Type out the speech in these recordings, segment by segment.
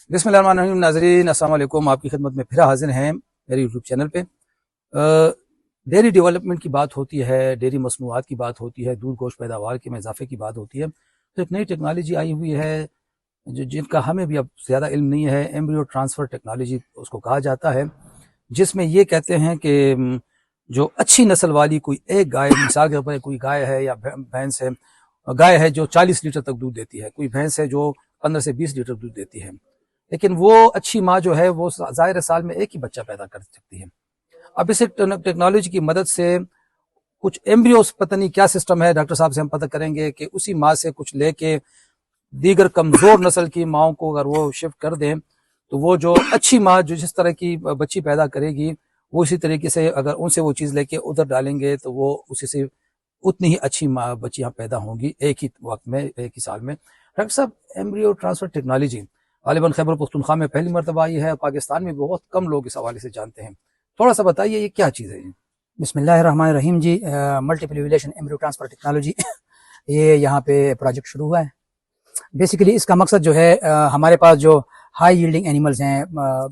بسم اللہ الرحمن الرحیم. ناظرین السلام علیکم. آپ کی خدمت میں پھر حاضر ہیں میرے یوٹیوب چینل پہ. ڈیری ڈیولپمنٹ کی بات ہوتی ہے، ڈیری مصنوعات کی بات ہوتی ہے، دودھ گوشت پیداوار کے میں اضافے کی بات ہوتی ہے. تو ایک نئی ٹیکنالوجی آئی ہوئی ہے جن کا ہمیں بھی اب زیادہ علم نہیں ہے. ایمبریو ٹرانسفر ٹیکنالوجی اس کو کہا جاتا ہے، جس میں یہ کہتے ہیں کہ جو اچھی نسل والی کوئی ایک گائے، مثال کے طور پر کوئی گائے ہے یا بھینس ہے، گائے ہے جو 40 لیٹر تک دودھ دیتی ہے، کوئی بھینس ہے جو 15 سے 20 لیٹر دودھ دیتی ہے، لیکن وہ اچھی ماں جو ہے وہ ظاہر سال میں ایک ہی بچہ پیدا کر سکتی ہے. اب اس ٹیکنالوجی کی مدد سے کچھ ایمبریوز، پتہ نہیں کیا سسٹم ہے، ڈاکٹر صاحب سے ہم پتہ کریں گے کہ اسی ماں سے کچھ لے کے دیگر کمزور نسل کی ماؤں کو اگر وہ شفٹ کر دیں تو وہ جو اچھی ماں جو جس طرح کی بچی پیدا کرے گی وہ اسی طریقے سے اگر ان سے وہ چیز لے کے ادھر ڈالیں گے تو وہ اسی سے اتنی ہی اچھی ماں بچیاں پیدا ہوں گی ایک ہی وقت میں، ایک ہی سال میں. ڈاکٹر صاحب، ایمبریو ٹرانسفر ٹیکنالوجی غالباً خیبر پختونخوا میں پہلی مرتبہ آئی ہے، پاکستان میں بہت کم لوگ اس حوالے سے جانتے ہیں. تھوڑا سا بتائیے یہ کیا چیز ہے؟ بسم اللہ الرحمن الرحیم. جی، multiple ovulation embryo transfer technology یہ یہاں پہ پروجیکٹ شروع ہوا ہے. بیسیکلی اس کا مقصد جو ہے ہمارے پاس جو ہائی ییلڈنگ اینیملز ہیں،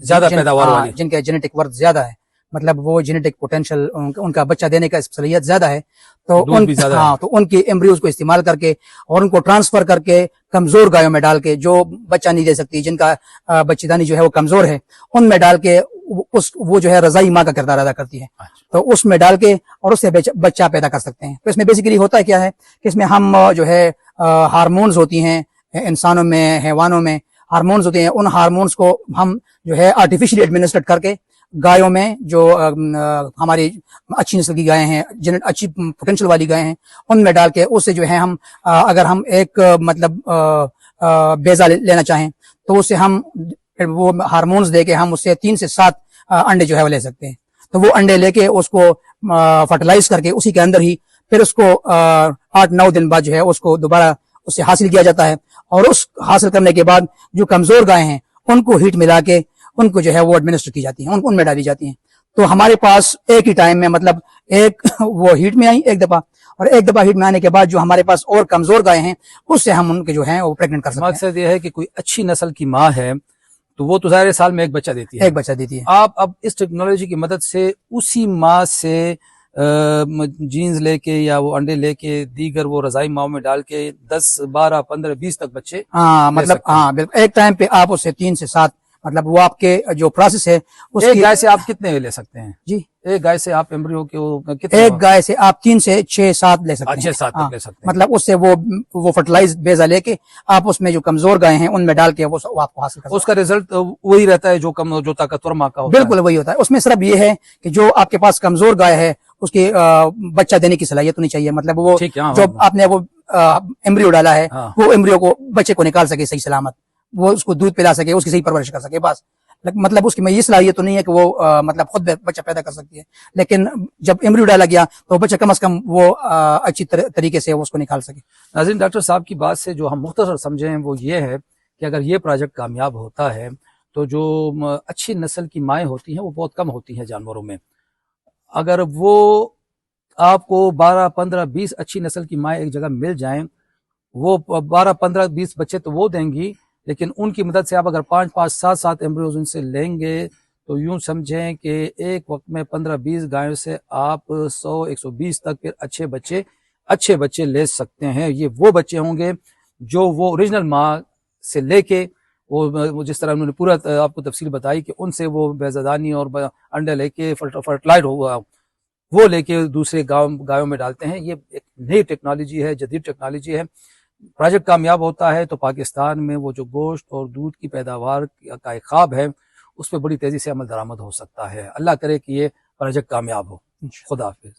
زیادہ پیداوار والی، جن کے جینیٹک ورتھ زیادہ ہے، مطلب وہ جینیٹک پوٹینشیل ان کا بچہ دینے کا صلاحیت زیادہ ہے، تو ان کی ایمبریوز کو استعمال کر کے اور ان کو ٹرانسفر کر کے کمزور گایوں میں ڈال کے، جو بچہ نہیں دے سکتی، جن کا بچی دانی جو ہے وہ کمزور ہے، ان میں ڈال کے وہ جو ہے رضائی ماں کا کردار ادا کرتی ہے، تو اس میں ڈال کے اور اس سے بچہ پیدا کر سکتے ہیں. تو اس میں بیسیکلی ہوتا ہے کیا ہے کہ اس میں ہم جو ہے ہارمونز ہوتی ہیں انسانوں میں، حیوانوں میں ہارمونز ہوتے ہیں، ان ہارمونز کو ہم جو ہے آرٹیفیشلی ایڈمنسٹریٹ کر کے گایوں میں، جو ہماری اچھی نسل کی گائیں ہیں، اچھی پوٹینشیل والی گائیں ہیں، ان میں ڈال کے اس سے جو ہے ہم اگر ہم ایک مطلب بیضا لینا چاہیں تو اس سے ہم وہ ہارمونز دے کے ہم اس سے 3 سے 7 انڈے جو ہے وہ لے سکتے ہیں. تو وہ انڈے لے کے اس کو فرٹیلائز کر کے اسی کے اندر ہی پھر اس کو 8-9 دن بعد جو ہے اس کو دوبارہ اس سے حاصل کیا جاتا ہے، اور اس حاصل کرنے کے بعد جو کمزور گائیں ہیں ان کو ہیٹ ملا کے ان کو جو ہے وہ ایڈمنسٹر کی جاتی ہیں، ان میں ڈالی جاتی ہیں. تو ہمارے پاس ایک ہی ٹائم میں مطلب ایک وہ ہیٹ میں آئی ایک دفعہ، اور ایک دفعہ ہیٹ میں آنے کے بعد جو ہمارے پاس اور کمزور گائیں ہیں اس سے ہم ان کے جو ہیں وہ پریگننٹ کر سکتے ہیں. مقصد یہ ہے کہ کوئی اچھی نسل کی ماں ہے تو وہ تو ظاہر سال میں ایک بچہ دیتی ہے، ایک بچہ دیتی ہے. آپ اب اس ٹیکنالوجی کی مدد سے اسی ماں سے جینز لے کے یا وہ انڈے لے کے دیگر وہ رضائی ماؤں میں ڈال کے 10 12 15 20 تک بچے مطلب بالکل ایک ٹائم پہ آپ اسے 3 سے 7 مطلب وہ آپ کے جو پروسیس ہے اس ایک گائے سے آپ کتنے لے سکتے ہیں؟ جی، ایک گائے سے آپ ایمبریو کے کتنے؟ ایک گائے سے آپ 3 سے 6-7 لے سکتے ہیں. 6-7 تک لے سکتے ہیں. مطلب اس سے وہ فرٹیلائز بیضا لے کے آپ اس میں جو کمزور گائے ہیں ان میں ڈال کے وہ آپ کو حاصل کر سکتے ہیں. اس کا ریزلٹ وہی رہتا ہے جو طاقتور ماں کا ہوتا ہے؟ بالکل وہی ہوتا ہے. اس میں صرف یہ ہے کہ جو آپ کے پاس کمزور گائے ہے اس کی بچہ دینے کی صلاحیت ہونی چاہیے، مطلب وہ جو آپ نے وہ ایمبریو ڈالا ہے وہ ایمبریو کو بچے کو نکال سکے صحیح سلامت، وہ اس کو دودھ پلا سکے، اس کی صحیح پرورش کر سکے. بس مطلب اس کی میں یہ صلاحیت تو نہیں ہے کہ وہ مطلب خود بچہ پیدا کر سکتی ہے، لیکن جب ایمبریو ڈالا گیا تو بچہ کم از کم وہ اچھی طریقے سے اس کو نکال سکے. ناظرین، ڈاکٹر صاحب کی بات سے جو ہم مختصر سمجھیں وہ یہ ہے کہ اگر یہ پروجیکٹ کامیاب ہوتا ہے تو جو اچھی نسل کی مائیں ہوتی ہیں وہ بہت کم ہوتی ہیں جانوروں میں. اگر وہ آپ کو 12 15 20 اچھی نسل کی مائیں ایک جگہ مل جائیں، وہ 12 15 20 بچے تو وہ دیں گی، لیکن ان کی مدد سے آپ اگر 5 7 7 ایمبریوز ان سے لیں گے تو یوں سمجھیں کہ ایک وقت میں 15 20 گایوں سے آپ 100 120 تک پھر اچھے بچے لے سکتے ہیں. یہ وہ بچے ہوں گے جو وہ اوریجنل ماں سے لے کے وہ جس طرح انہوں نے پورا آپ کو تفصیل بتائی کہ ان سے وہ بیضادانی اور انڈے لے کے فرٹیلائز ہوا وہ لے کے دوسرے گایوں میں ڈالتے ہیں. یہ ایک نئی ٹیکنالوجی ہے، جدید ٹیکنالوجی ہے. پروجیکٹ کامیاب ہوتا ہے تو پاکستان میں وہ جو گوشت اور دودھ کی پیداوار کا ایک خواب ہے اس پہ بڑی تیزی سے عمل درآمد ہو سکتا ہے. اللہ کرے کہ یہ پروجیکٹ کامیاب ہو. خدا حافظ.